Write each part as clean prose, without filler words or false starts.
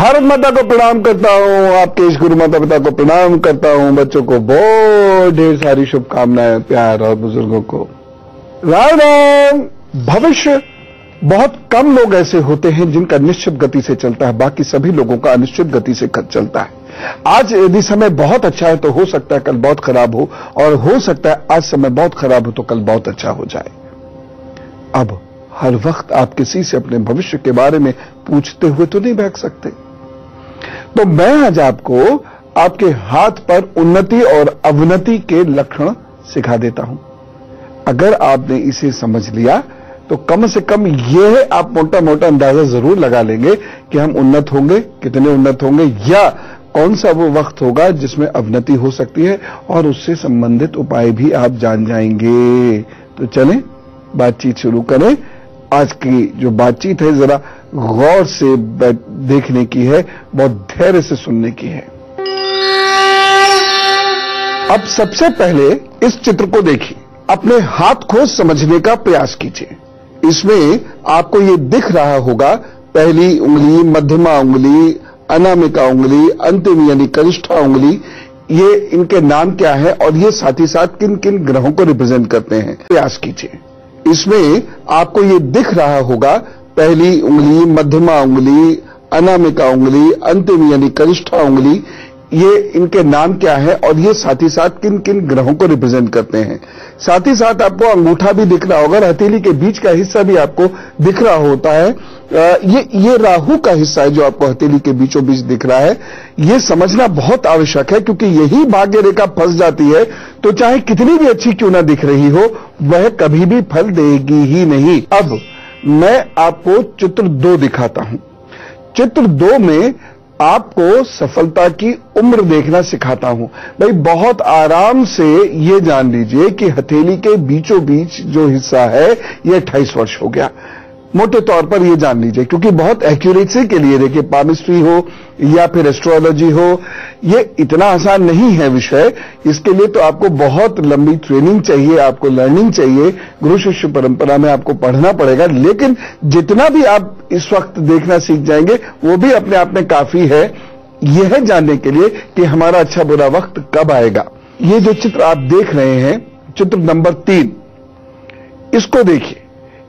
भारत माता को प्रणाम करता हूँ, आपके इस गुरु माता पिता को प्रणाम करता हूँ, बच्चों को बहुत ढेर सारी शुभकामनाएं, प्यार और बुजुर्गों को राम राम। भविष्य बहुत कम लोग ऐसे होते हैं जिनका निश्चित गति से चलता है, बाकी सभी लोगों का अनिश्चित गति से चलता है। आज यदि समय बहुत अच्छा है तो हो सकता है कल बहुत खराब हो, और हो सकता है आज समय बहुत खराब हो तो कल बहुत अच्छा हो जाए। अब हर वक्त आप किसी से अपने भविष्य के बारे में पूछते हुए तो नहीं बैठ सकते। तो मैं आज आपको आपके हाथ पर उन्नति और अवनति के लक्षण सिखा देता हूं। अगर आपने इसे समझ लिया तो कम से कम यह आप मोटा मोटा अंदाजा जरूर लगा लेंगे कि हम उन्नत होंगे, कितने उन्नत होंगे, या कौन सा वो वक्त होगा जिसमें अवनति हो सकती है, और उससे संबंधित उपाय भी आप जान जाएंगे। तो चलें बातचीत शुरू करें। आज की जो बातचीत है जरा गौर से देखने की है, बहुत धैर्य से सुनने की है। अब सबसे पहले इस चित्र को देखिए, अपने हाथ को समझने का प्रयास कीजिए। इसमें आपको ये दिख रहा होगा, पहली उंगली, मध्यमा उंगली, अनामिका उंगली, अंतिम यानी कनिष्ठा उंगली, ये इनके नाम क्या है और ये साथ ही साथ किन किन ग्रहों को रिप्रेजेंट करते हैं, प्रयास कीजिए। इसमें आपको ये दिख रहा होगा, पहली उंगली, मध्यमा उंगली, अनामिका उंगली, अंतिम यानी कनिष्ठा उंगली, ये इनके नाम क्या है और ये साथ ही साथ किन किन ग्रहों को रिप्रेजेंट करते हैं। साथ ही साथ आपको अंगूठा भी दिख रहा होगा, हथेली के बीच का हिस्सा भी आपको दिख रहा होता है। ये राहु का हिस्सा है जो आपको हथेली के बीचों बीच दिख रहा है। ये समझना बहुत आवश्यक है, क्योंकि यही भाग्य रेखा फंस जाती है तो चाहे कितनी भी अच्छी क्यों ना दिख रही हो, वह कभी भी फल देगी ही नहीं। अब मैं आपको चित्र 2 दिखाता हूं। चित्र 2 में आपको सफलता की उम्र देखना सिखाता हूं। भाई बहुत आराम से ये जान लीजिए कि हथेली के बीचों बीच जो हिस्सा है ये 28 वर्ष हो गया, मोटे तौर पर ये जान लीजिए, क्योंकि बहुत एक्यूरेसी के लिए देखिए, पामिस्ट्री हो या फिर एस्ट्रोलॉजी हो, ये इतना आसान नहीं है विषय। इसके लिए तो आपको बहुत लंबी ट्रेनिंग चाहिए, आपको लर्निंग चाहिए, गुरु शिष्य परंपरा में आपको पढ़ना पड़ेगा। लेकिन जितना भी आप इस वक्त देखना सीख जाएंगे वो भी अपने आप में काफी है, यह जानने के लिए कि हमारा अच्छा बुरा वक्त कब आएगा। ये जो चित्र आप देख रहे हैं, चित्र नंबर 3, इसको देखिए।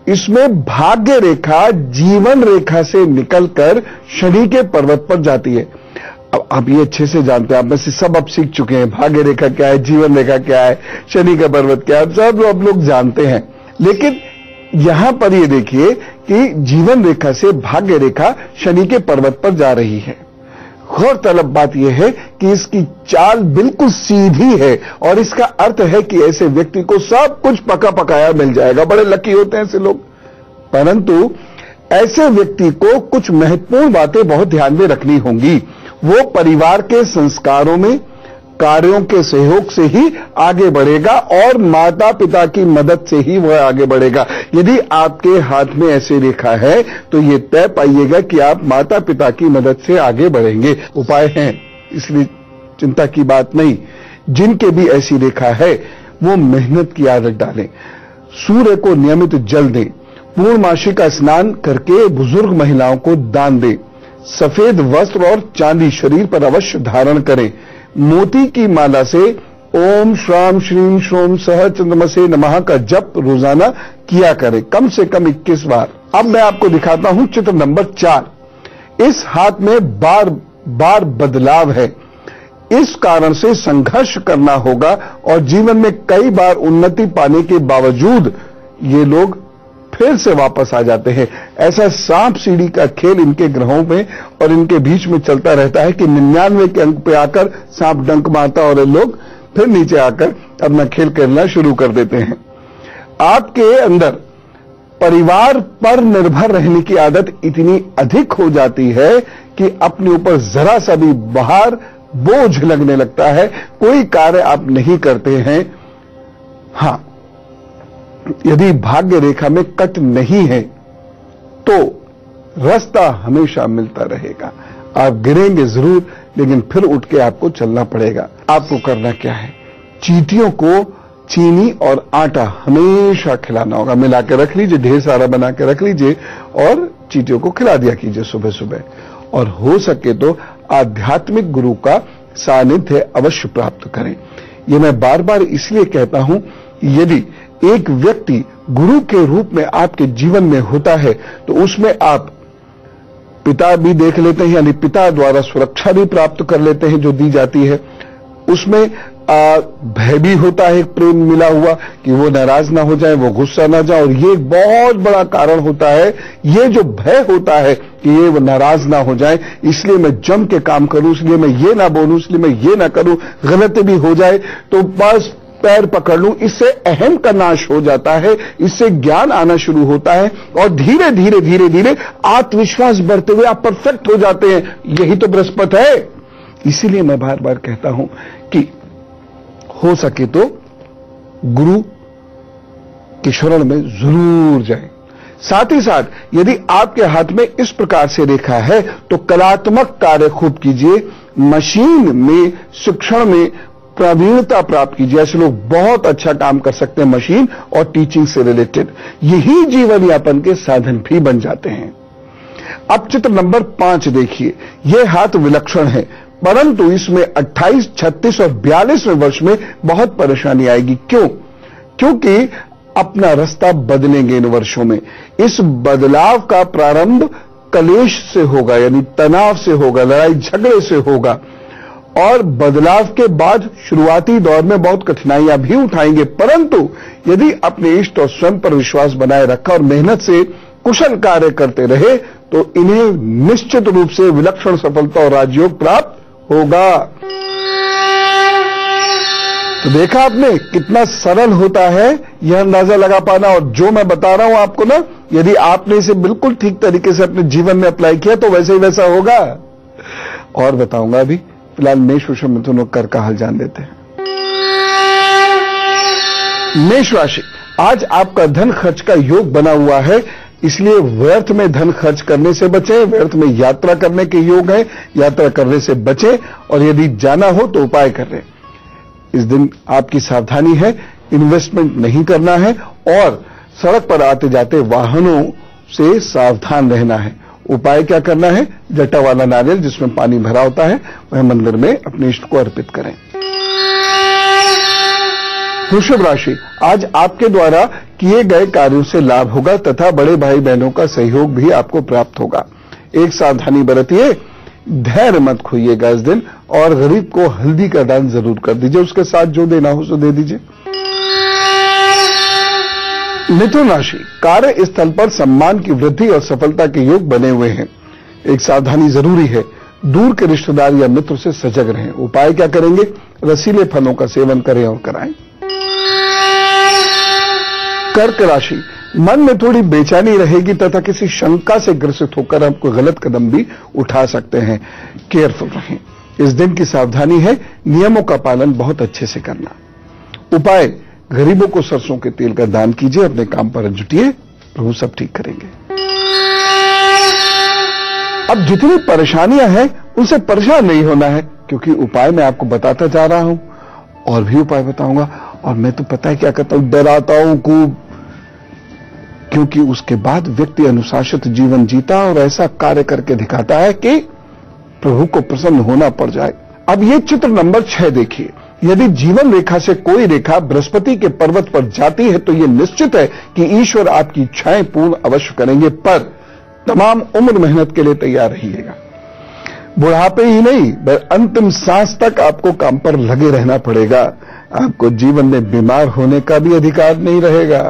इसमें भाग्य रेखा जीवन रेखा से निकलकर शनि के पर्वत पर जाती है। अब आप ये अच्छे से जानते हैं, आप में से सब अब सीख चुके हैं भाग्य रेखा क्या है, जीवन रेखा क्या है, शनि का पर्वत क्या है, सब आप लोग जानते हैं। लेकिन यहां पर ये देखिए कि जीवन रेखा से भाग्य रेखा शनि के पर्वत पर जा रही है। गौरतलब बात यह है कि इसकी चाल बिल्कुल सीधी है, और इसका अर्थ है कि ऐसे व्यक्ति को सब कुछ पका पकाया मिल जाएगा। बड़े लकी होते हैं ऐसे लोग। परंतु ऐसे व्यक्ति को कुछ महत्वपूर्ण बातें बहुत ध्यान में रखनी होंगी। वो परिवार के संस्कारों में, कार्यों के सहयोग से ही आगे बढ़ेगा, और माता पिता की मदद से ही वह आगे बढ़ेगा। यदि आपके हाथ में ऐसी रेखा है तो ये तय पाइएगा कि आप माता पिता की मदद से आगे बढ़ेंगे। उपाय हैं, इसलिए चिंता की बात नहीं। जिनके भी ऐसी रेखा है वो मेहनत की आदत डालें, सूर्य को नियमित जल दें, पूर्णमासी का स्नान करके बुजुर्ग महिलाओं को दान दें, सफेद वस्त्र और चांदी शरीर पर अवश्य धारण करें, मोती की माला से ओम श्राम श्रीम श्रोम सह चंद्रमसे नमः का जप रोजाना किया करें, कम से कम 21 बार। अब मैं आपको दिखाता हूं चित्र नंबर 4। इस हाथ में बार बार बदलाव है, इस कारण से संघर्ष करना होगा, और जीवन में कई बार उन्नति पाने के बावजूद ये लोग फिर से वापस आ जाते हैं। ऐसा सांप सीढ़ी का खेल इनके ग्रहों में और इनके बीच में चलता रहता है कि 99 के अंक पे आकर सांप डंक मारता और लोग फिर नीचे आकर अपना खेल खेलना शुरू कर देते हैं। आपके अंदर परिवार पर निर्भर रहने की आदत इतनी अधिक हो जाती है कि अपने ऊपर जरा सा भी बाहर बोझ लगने लगता है, कोई कार्य आप नहीं करते हैं। हां, यदि भाग्य रेखा में कट नहीं है तो रास्ता हमेशा मिलता रहेगा। आप गिरेंगे जरूर, लेकिन फिर उठ के आपको चलना पड़ेगा। आपको करना क्या है, चींटियों को चीनी और आटा हमेशा खिलाना होगा। मिला के रख लीजिए, ढेर सारा बना के रख लीजिए और चींटियों को खिला दिया कीजिए सुबह सुबह। और हो सके तो आध्यात्मिक गुरु का सानिध्य अवश्य प्राप्त करें। ये मैं बार बार इसलिए कहता हूं, यदि एक व्यक्ति गुरु के रूप में आपके जीवन में होता है तो उसमें आप पिता भी देख लेते हैं, यानी पिता द्वारा सुरक्षा भी प्राप्त कर लेते हैं जो दी जाती है। उसमें भय भी होता है, प्रेम मिला हुआ, कि वो नाराज ना हो जाए, वो गुस्सा ना जाए। और ये एक बहुत बड़ा कारण होता है, ये जो भय होता है कि ये वो नाराज ना हो जाए, इसलिए मैं जम के काम करूं, इसलिए मैं ये ना बोलूं, इसलिए मैं ये ना करूं, गलती भी हो जाए तो बस पैर पकड़ लूं। इससे अहम का नाश हो जाता है, इससे ज्ञान आना शुरू होता है और धीरे धीरे धीरे धीरे आत्मविश्वास बढ़ते हुए आप परफेक्ट हो जाते हैं। यही तो बृहस्पति है। इसीलिए मैं बार बार कहता हूं कि हो सके तो गुरु के शरण में जरूर जाएं। साथ ही साथ यदि आपके हाथ में इस प्रकार से रेखा है तो कलात्मक कार्य खूब कीजिए, मशीन में शिक्षण में प्रवीणता प्राप्त कीजिए। ऐसे लोग बहुत अच्छा काम कर सकते हैं मशीन और टीचिंग से रिलेटेड। यही जीवन यापन के साधन भी बन जाते हैं। अब चित्र नंबर 5 देखिए। यह हाथ विलक्षण है, परंतु इसमें 28, 36 और 42वें वर्ष में बहुत परेशानी आएगी। क्यों? क्योंकि अपना रास्ता बदलेंगे इन वर्षों में। इस बदलाव का प्रारंभ कलेश से होगा, यानी तनाव से होगा, लड़ाई झगड़े से होगा। और बदलाव के बाद शुरुआती दौर में बहुत कठिनाइयां भी उठाएंगे, परंतु यदि अपने इष्ट और स्वयं पर विश्वास बनाए रखा और मेहनत से कुशल कार्य करते रहे तो इन्हें निश्चित रूप से विलक्षण सफलता और राजयोग प्राप्त होगा। तो देखा आपने कितना सरल होता है यह अंदाजा लगा पाना। और जो मैं बता रहा हूं आपको ना, यदि आपने इसे बिल्कुल ठीक तरीके से अपने जीवन में अप्लाई किया तो वैसे ही वैसा होगा। और बताऊंगा अभी, फिलहाल मेष वृषभ मिथुन और कर्क का हाल जान लेते हैं। मेष राशि, आज आपका धन खर्च का योग बना हुआ है, इसलिए व्यर्थ में धन खर्च करने से बचें। व्यर्थ में यात्रा करने के योग है, यात्रा करने से बचें। और यदि जाना हो तो उपाय करें। इस दिन आपकी सावधानी है, इन्वेस्टमेंट नहीं करना है और सड़क पर आते जाते वाहनों से सावधान रहना है। उपाय क्या करना है? जटा वाला नारियल जिसमें पानी भरा होता है वह मंदिर में अपने इष्ट को अर्पित करें। वृषभ राशि, आज आपके द्वारा किए गए कार्यों से लाभ होगा तथा बड़े भाई बहनों का सहयोग भी आपको प्राप्त होगा। एक सावधानी बरतिए, धैर्य मत खोइएगा इस दिन, और गरीब को हल्दी का दान जरूर कर दीजिए, उसके साथ जो देना हो सो दे दीजिए। मिथुन राशि, कार्य स्थल पर सम्मान की वृद्धि और सफलता के योग बने हुए हैं। एक सावधानी जरूरी है, दूर के रिश्तेदार या मित्र से सजग रहें। उपाय क्या करेंगे? रसीले फलों का सेवन करें और कराएं। कर्क राशि, मन में थोड़ी बेचैनी रहेगी तथा किसी शंका से ग्रसित होकर आप कोई गलत कदम भी उठा सकते हैं। केयरफुल रहें। इस दिन की सावधानी है, नियमों का पालन बहुत अच्छे से करना। उपाय, गरीबों को सरसों के तेल का दान कीजिए, अपने काम पर जुटिए, प्रभु सब ठीक करेंगे। अब जितनी परेशानियां हैं उनसे परेशान नहीं होना है, क्योंकि उपाय मैं आपको बताता जा रहा हूं और भी उपाय बताऊंगा। और मैं तो पता है क्या करता हूं, डराता हूं खूब, क्योंकि उसके बाद व्यक्ति अनुशासित जीवन जीता और ऐसा कार्य करके दिखाता है कि प्रभु को प्रसन्न होना पड़ जाए। अब ये चित्र नंबर 6 देखिए। यदि जीवन रेखा से कोई रेखा बृहस्पति के पर्वत पर जाती है तो यह निश्चित है कि ईश्वर आपकी इच्छाएं पूर्ण अवश्य करेंगे, पर तमाम उम्र मेहनत के लिए तैयार रहिएगा। बुढ़ापे ही नहीं, अंतिम सांस तक आपको काम पर लगे रहना पड़ेगा। आपको जीवन में बीमार होने का भी अधिकार नहीं रहेगा।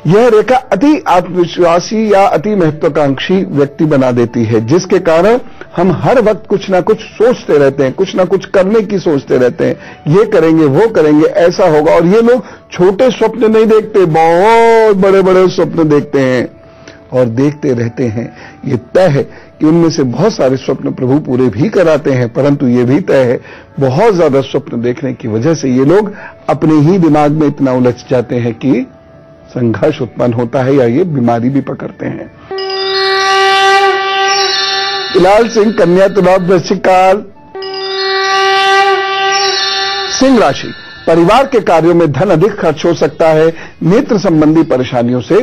यह रेखा अति आत्मविश्वासी या अति महत्वाकांक्षी व्यक्ति बना देती है, जिसके कारण हम हर वक्त कुछ ना कुछ सोचते रहते हैं, कुछ ना कुछ करने की सोचते रहते हैं। ये करेंगे, वो करेंगे, ऐसा होगा। और ये लोग छोटे स्वप्न नहीं देखते, बहुत बड़े बड़े स्वप्न देखते हैं और देखते रहते हैं। ये तय है कि उनमें से बहुत सारे स्वप्न प्रभु पूरे भी कराते हैं, परंतु ये भी तय है बहुत ज्यादा स्वप्न देखने की वजह से ये लोग अपने ही दिमाग में इतना उलझ जाते हैं कि संघर्ष उत्पन्न होता है या ये बीमारी भी पकड़ते हैं। फिलहाल सिंह, कन्या, तुला, वृश्चिक काल। सिंह राशि, परिवार के कार्यों में धन अधिक खर्च हो सकता है। नेत्र संबंधी परेशानियों से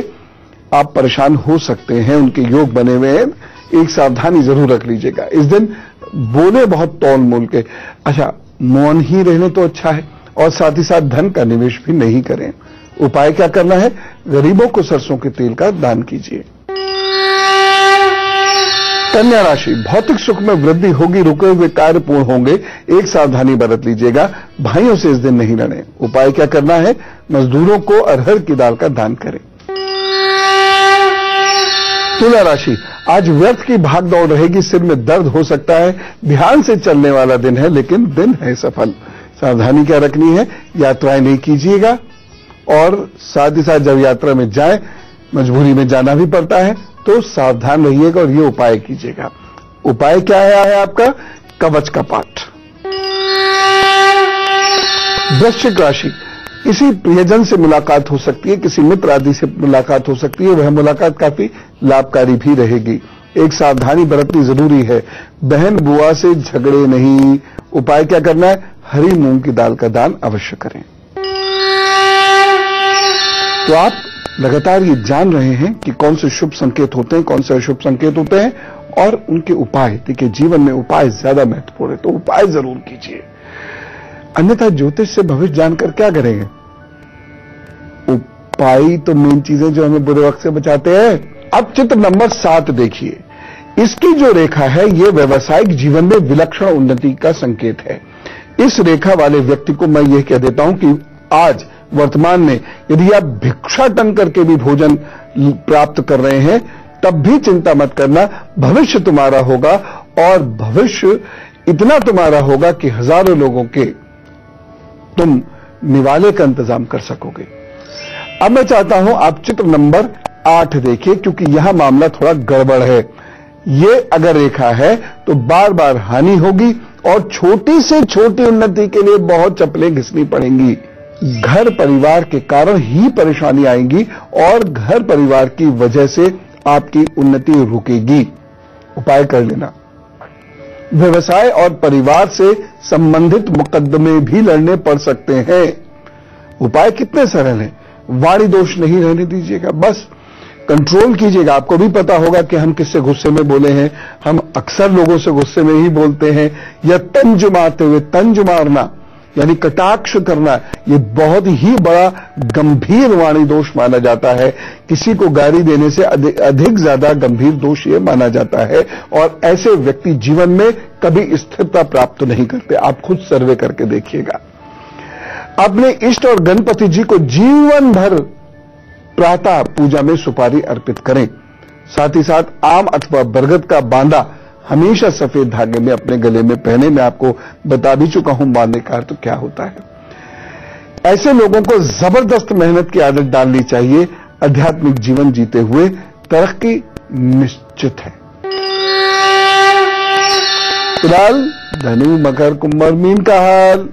आप परेशान हो सकते हैं, उनके योग बने हुए हैं। एक सावधानी जरूर रख लीजिएगा। इस दिन बोले बहुत तौल मोल के। अच्छा, मौन ही रहने तो अच्छा है, और साथ ही साथ धन का निवेश भी नहीं करें। उपाय क्या करना है? गरीबों को सरसों के तेल का दान कीजिए। कन्या राशि, भौतिक सुख में वृद्धि होगी, रुके हुए कार्य पूर्ण होंगे। एक सावधानी बरत लीजिएगा, भाइयों से इस दिन नहीं लड़ें। उपाय क्या करना है? मजदूरों को अरहर की दाल का दान करें। तुला राशि, आज व्यर्थ की भाग दौड़ रहेगी, सिर में दर्द हो सकता है। ध्यान से चलने वाला दिन है, लेकिन दिन है सफल। सावधानी क्या रखनी है? यात्राएं नहीं कीजिएगा, और साथ ही साथ जब यात्रा में जाएं, मजबूरी में जाना भी पड़ता है, तो सावधान रहिएगा और ये उपाय कीजिएगा। उपाय क्या है आपका? कवच का पाठ। वृश्चिक राशि, किसी प्रियजन से मुलाकात हो सकती है, किसी मित्र आदि से मुलाकात हो सकती है। वह मुलाकात काफी लाभकारी भी रहेगी। एक सावधानी बरतनी जरूरी है, बहन बुआ से झगड़े नहीं। उपाय क्या करना है? हरी मूंग की दाल का दान अवश्य करें। तो आप लगातार ये जान रहे हैं कि कौन से शुभ संकेत होते हैं, कौन से अशुभ संकेत होते हैं, और उनके उपाय। देखिए, जीवन में उपाय ज्यादा महत्वपूर्ण है, तो उपाय जरूर कीजिए, अन्यथा ज्योतिष से भविष्य जानकर क्या करेंगे? उपाय तो मेन चीजें जो हमें बुरे वक्त से बचाते हैं। अब चित्र नंबर 7 देखिए। इसकी जो रेखा है, ये व्यवसायिक जीवन में विलक्षण उन्नति का संकेत है। इस रेखा वाले व्यक्ति को मैं यह कह देता हूं कि आज वर्तमान में यदि आप भिक्षाटन करके भी भोजन प्राप्त कर रहे हैं, तब भी चिंता मत करना, भविष्य तुम्हारा होगा, और भविष्य इतना तुम्हारा होगा कि हजारों लोगों के तुम निवाले का इंतजाम कर सकोगे। अब मैं चाहता हूं आप चित्र नंबर 8 देखिए, क्योंकि यहां मामला थोड़ा गड़बड़ है। ये अगर रेखा है तो बार बार हानि होगी, और छोटी से छोटी उन्नति के लिए बहुत चप्पलें घिसनी पड़ेंगी। घर परिवार के कारण ही परेशानी आएगी, और घर परिवार की वजह से आपकी उन्नति रुकेगी। उपाय कर लेना। व्यवसाय और परिवार से संबंधित मुकदमे भी लड़ने पड़ सकते हैं। उपाय कितने सरल हैं। वाणी दोष नहीं रहने दीजिएगा, बस कंट्रोल कीजिएगा। आपको भी पता होगा कि हम किससे गुस्से में बोले हैं। हम अक्सर लोगों से गुस्से में ही बोलते हैं, या तंज मारते हुए, तंज मारना यानी कटाक्ष करना, ये बहुत ही बड़ा गंभीर वाणी दोष माना जाता है। किसी को गाली देने से अधिक ज्यादा गंभीर दोष ये माना जाता है, और ऐसे व्यक्ति जीवन में कभी स्थिरता प्राप्त नहीं करते। आप खुद सर्वे करके देखिएगा। अपने इष्ट और गणपति जी को जीवन भर प्रातः पूजा में सुपारी अर्पित करें। साथ ही साथ आम अथवा बरगद का बांदा हमेशा सफेद धागे में अपने गले में पहने। मैं आपको बता भी चुका हूं बांधने का अर्थ क्या होता है। ऐसे लोगों को जबरदस्त मेहनत की आदत डालनी चाहिए। आध्यात्मिक जीवन जीते हुए तरक्की निश्चित है। फिलहाल धनु, मकर, कुंभ और मीन का हाल।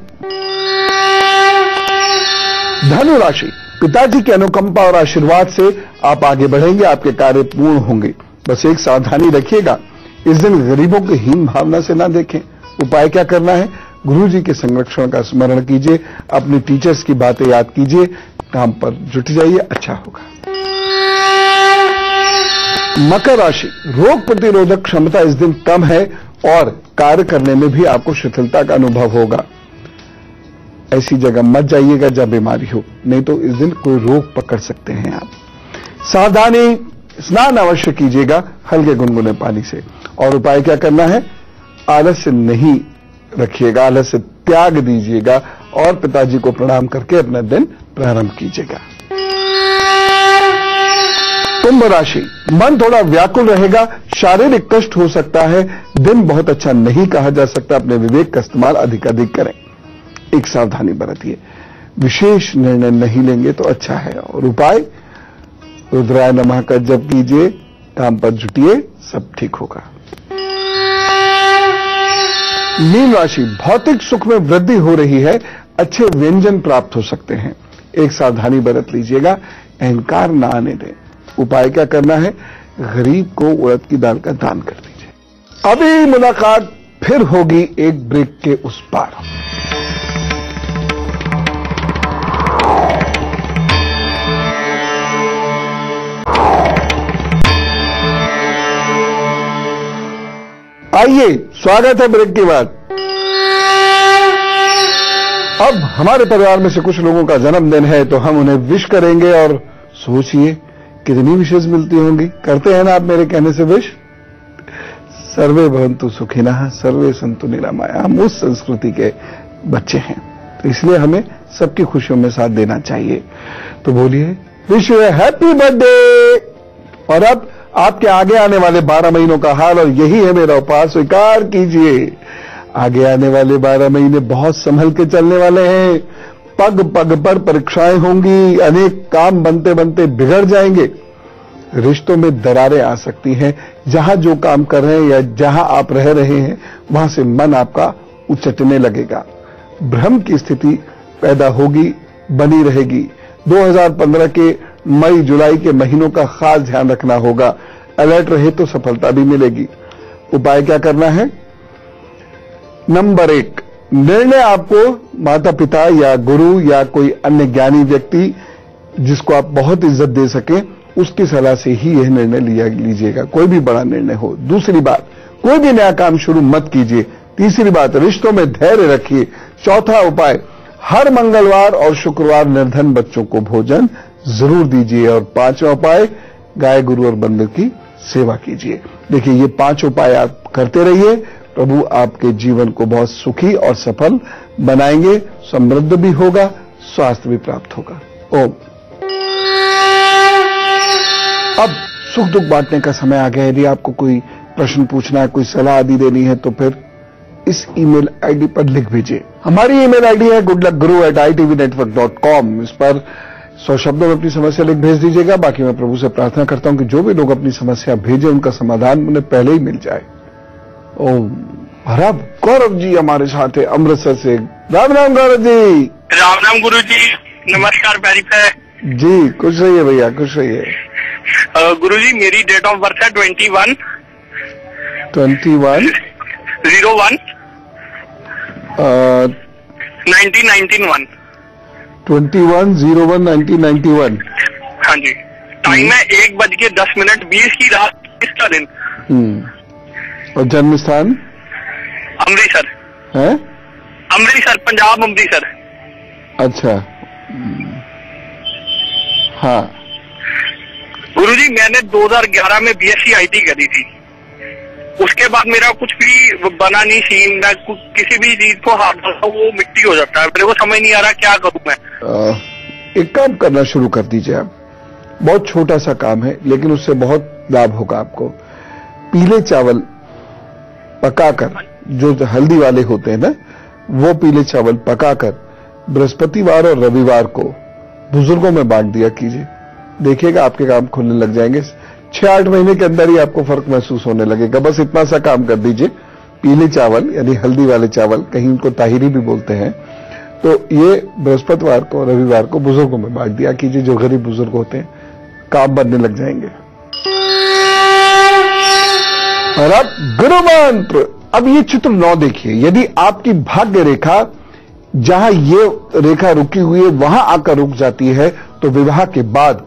धनु राशि, पिताजी की अनुकंपा और आशीर्वाद से आप आगे बढ़ेंगे, आपके कार्य पूर्ण होंगे। बस एक सावधानी रखिएगा, इस दिन गरीबों की हीन भावना से ना देखें। उपाय क्या करना है? गुरु जी के संरक्षण का स्मरण कीजिए, अपने टीचर्स की बातें याद कीजिए, काम पर जुट जाइए, अच्छा होगा। मकर राशि, रोग प्रतिरोधक क्षमता इस दिन कम है, और कार्य करने में भी आपको शिथिलता का अनुभव होगा। ऐसी जगह मत जाइएगा जब बीमारी हो, नहीं तो इस दिन कोई रोग पकड़ सकते हैं आप। सावधानी, स्नान अवश्य कीजिएगा हल्के गुनगुने पानी से। और उपाय क्या करना है? आलस्य नहीं रखिएगा, आलस्य त्याग दीजिएगा, और पिताजी को प्रणाम करके अपना दिन प्रारंभ कीजिएगा। कुंभ राशि, मन थोड़ा व्याकुल रहेगा, शारीरिक कष्ट हो सकता है। दिन बहुत अच्छा नहीं कहा जा सकता, अपने विवेक का इस्तेमाल अधिकाधिक करें। एक सावधानी बरतिए, विशेष निर्णय नहीं लेंगे तो अच्छा है। और उपाय, रुद्राय नमः का जप कीजिए, काम पर जुटिए, सब ठीक होगा। मीन राशि, भौतिक सुख में वृद्धि हो रही है, अच्छे व्यंजन प्राप्त हो सकते हैं। एक सावधानी बरत लीजिएगा, अहंकार ना आने दें। उपाय क्या करना है? गरीब को उड़द की दाल का दान कर दीजिए। अभी मुलाकात फिर होगी एक ब्रेक के उस पार। आइए, स्वागत है ब्रेक के बाद। अब हमारे परिवार में से कुछ लोगों का जन्मदिन है तो हम उन्हें विश करेंगे और सोचिए कितनी विशेष मिलती होंगी। करते हैं ना आप मेरे कहने से विश? सर्वे भवन्तु सुखिनः सर्वे सन्तु निरामयाः। हम उस संस्कृति के बच्चे हैं तो इसलिए हमें सबकी खुशियों में साथ देना चाहिए। तो बोलिए विश यू हैप्पी बर्थडे। और अब आपके आगे आने वाले 12 महीनों का हाल, और यही है मेरा उपहार, स्वीकार कीजिए। आगे आने वाले 12 महीने बहुत संभल के चलने वाले हैं। पग पग पर परीक्षाएं होंगी, अनेक काम बनते बनते बिगड़ जाएंगे, रिश्तों में दरारें आ सकती हैं। जहां जो काम कर रहे हैं या जहां आप रह रहे हैं वहां से मन आपका उचटने लगेगा, भ्रम की स्थिति पैदा होगी, बनी रहेगी। 2015 के मई जुलाई के महीनों का खास ध्यान रखना होगा। अलर्ट रहे तो सफलता भी मिलेगी। उपाय क्या करना है? नंबर 1, निर्णय आपको माता पिता या गुरु या कोई अन्य ज्ञानी व्यक्ति जिसको आप बहुत इज्जत दे सकें उसकी सलाह से ही यह निर्णय लीजिएगा, कोई भी बड़ा निर्णय हो। दूसरी बात, कोई भी नया काम शुरू मत कीजिए। तीसरी बात, रिश्तों में धैर्य रखिए। चौथा उपाय, हर मंगलवार और शुक्रवार निर्धन बच्चों को भोजन जरूर दीजिए। और पांचवा उपाय, गाय गुरु और बंदर की सेवा कीजिए। देखिए ये 5 उपाय आप करते रहिए, प्रभु आपके जीवन को बहुत सुखी और सफल बनाएंगे। समृद्ध भी होगा, स्वास्थ्य भी प्राप्त होगा। ओम। अब सुख दुख बांटने का समय आ गया। यदि आपको कोई प्रश्न पूछना है, कोई सलाह आदि देनी है तो फिर इस ईमेल आईडी पर लिख भेजिए। हमारी ईमेल आईडी है goodluckguru@itvnetwork.com। इस पर 100 शब्दों में अपनी समस्या लिख भेज दीजिएगा। बाकी मैं प्रभु से प्रार्थना करता हूं कि जो भी लोग अपनी समस्या भेजें उनका समाधान उन्हें पहले ही मिल जाए। ओम। और अब गौरव जी हमारे साथ है अमृतसर से। राम राम गौरव जी। राम राम गुरु जी, नमस्कार। पैरी पे जी, खुश रहिए भैया, खुश रहिए। गुरु जी मेरी डेट ऑफ बर्थ है 21/01 1991। 21/01/1991। हाँ जी। टाइम है 1:10 की रात, इसका दिन। और जन्म स्थान? अमृतसर है? अमृतसर, पंजाब, अमृतसर। अच्छा। हाँ गुरुजी मैंने 2011 में BSc IT करी थी। उसके बाद मेरा कुछ भी बना नहीं सीन। मैं किसी भी चीज को हाथ डालता हूं वो मिट्टी हो जाता है। मेरे को समझ नहीं आ रहा क्या करूं मैं। एक काम करना शुरू कर दीजिए आप। बहुत छोटा सा काम है लेकिन उससे बहुत लाभ होगा आपको। पीले चावल पकाकर, जो हल्दी वाले होते हैं ना, वो पीले चावल पकाकर बृहस्पतिवार और रविवार को बुजुर्गों में बांट दिया कीजिए। देखिएगा आपके काम खुलने लग जाएंगे। 6-8 महीने के अंदर ही आपको फर्क महसूस होने लगेगा। बस इतना सा काम कर दीजिए। पीले चावल यानी हल्दी वाले चावल, कहीं उनको ताहिरी भी बोलते हैं, तो ये बृहस्पतिवार को रविवार को बुजुर्गों में बांट दिया कीजिए। जो गरीब बुजुर्ग होते हैं, काम बनने लग जाएंगे। और अब गुरु मंत्र। अब ये चित्र 9 देखिए। यदि आपकी भाग्य रेखा जहां ये रेखा रुकी हुई है वहां आकर रुक जाती है तो विवाह के बाद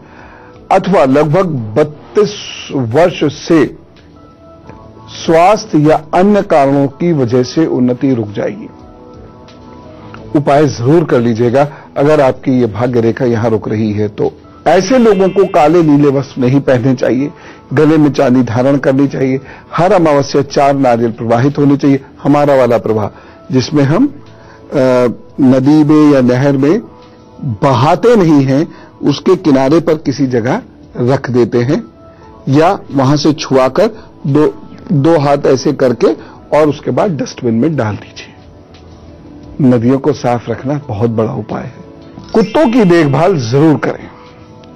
अथवा लगभग 32 वर्ष से स्वास्थ्य या अन्य कारणों की वजह से उन्नति रुक जाएगी। उपाय जरूर कर लीजिएगा अगर आपकी ये भाग्य रेखा यहां रुक रही है तो। ऐसे लोगों को काले नीले वस्त्र नहीं पहनने चाहिए, गले में चांदी धारण करनी चाहिए। हर अमावस्या 4 नारियल प्रवाहित होने चाहिए। हमारा वाला प्रवाह जिसमें हम नदी में या नहर में बहाते नहीं हैं, उसके किनारे पर किसी जगह रख देते हैं या वहां से छुआकर दो हाथ ऐसे करके और उसके बाद डस्टबिन में डाल दीजिए। नदियों को साफ रखना बहुत बड़ा उपाय है। कुत्तों की देखभाल जरूर करें।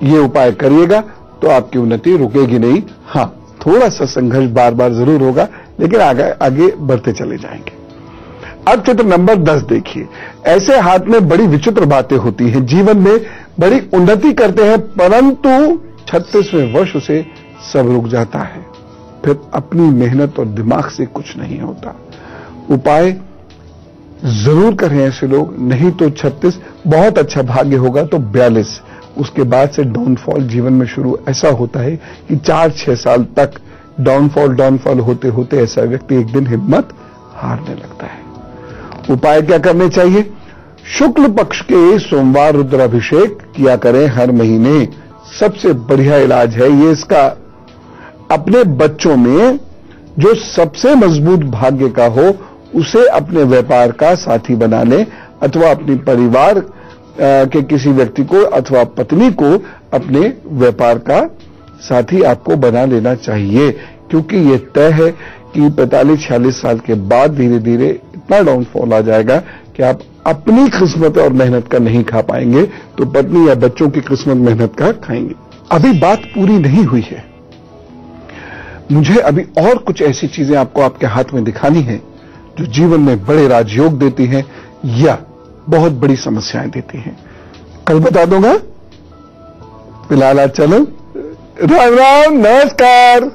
ये उपाय करिएगा तो आपकी उन्नति रुकेगी नहीं। हाँ, थोड़ा सा संघर्ष बार बार जरूर होगा लेकिन आगे बढ़ते चले जाएंगे। अब चित्र नंबर 10 देखिए। ऐसे हाथ में बड़ी विचित्र बातें होती हैं, जीवन में बड़ी उन्नति करते हैं परंतु 36वें वर्ष से सब रुक जाता है। फिर अपनी मेहनत और दिमाग से कुछ नहीं होता। उपाय जरूर करें ऐसे लोग, नहीं तो 36, बहुत अच्छा भाग्य होगा तो 42, उसके बाद से डाउनफॉल जीवन में शुरू ऐसा होता है कि 4-6 साल तक डाउनफॉल होते होते ऐसा व्यक्ति एक दिन हिम्मत हारने लगता है। उपाय क्या करने चाहिए? शुक्ल पक्ष के सोमवार रुद्राभिषेक किया करें हर महीने, सबसे बढ़िया इलाज है ये इसका। अपने बच्चों में जो सबसे मजबूत भाग्य का हो उसे अपने व्यापार का साथी बना लें, अथवा अपने परिवार के किसी व्यक्ति को अथवा पत्नी को अपने व्यापार का साथी आपको बना लेना चाहिए, क्योंकि ये तय है कि 45-46 साल के बाद धीरे धीरे इतना डाउनफॉल आ जाएगा कि आप अपनी किस्मत और मेहनत का नहीं खा पाएंगे, तो पत्नी या बच्चों की किस्मत मेहनत का खाएंगे। अभी बात पूरी नहीं हुई है, मुझे अभी और कुछ ऐसी चीजें आपको आपके हाथ में दिखानी है जो जीवन में बड़े राजयोग देती हैं या बहुत बड़ी समस्याएं देती हैं। कल बता दूंगा। फिलहाल आज चलो, राम राम, नमस्कार।